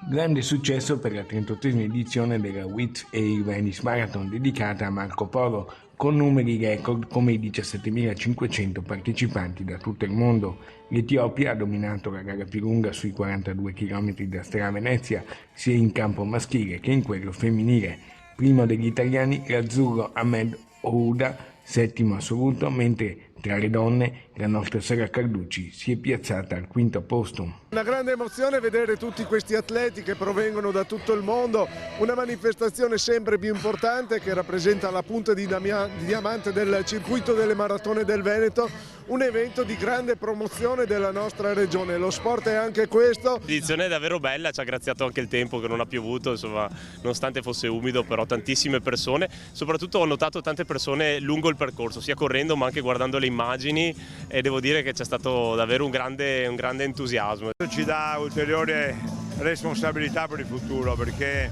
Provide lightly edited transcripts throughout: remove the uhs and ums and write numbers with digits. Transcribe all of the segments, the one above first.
Grande successo per la 38esima edizione della Wizz Air Venice Marathon dedicata a Marco Polo, con numeri record come i 17.500 partecipanti da tutto il mondo. L'Etiopia ha dominato la gara più lunga sui 42 km da Stra Venezia, sia in campo maschile che in quello femminile. Primo degli italiani l'azzurro Ahmed Ouda, settimo assoluto, mentre tra le donne la nostra Sara Carducci si è piazzata al quinto posto. Una grande emozione vedere tutti questi atleti che provengono da tutto il mondo, una manifestazione sempre più importante che rappresenta la punta di diamante del circuito delle maratone del Veneto, un evento di grande promozione della nostra regione. Lo sport è anche questo. L'edizione è davvero bella, ci ha graziato anche il tempo che non ha piovuto, insomma, nonostante fosse umido, però tantissime persone, soprattutto ho notato tante persone lungo il percorso, sia correndo ma anche guardando le immagini, e devo dire che c'è stato davvero un grande entusiasmo. Ci dà ulteriore responsabilità per il futuro, perché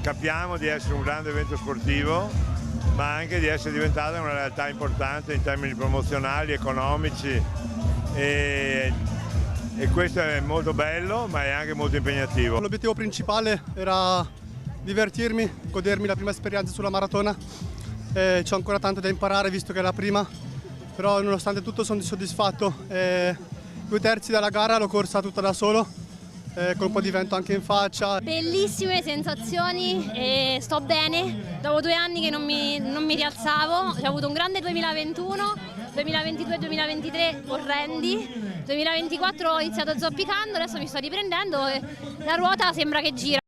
capiamo di essere un grande evento sportivo, ma anche di essere diventata una realtà importante in termini promozionali, economici, e questo è molto bello, ma è anche molto impegnativo. L'obiettivo principale era divertirmi, godermi la prima esperienza sulla maratona. C'ho ancora tanto da imparare visto che è la prima, però nonostante tutto sono soddisfatto. 2/3 della gara l'ho corsa tutta da solo, con un po' di vento anche in faccia. Bellissime sensazioni, e sto bene, dopo 2 anni che non mi rialzavo. Ho avuto un grande 2021, 2022-2023 orrendi, 2024 ho iniziato zoppicando, adesso mi sto riprendendo e la ruota sembra che gira.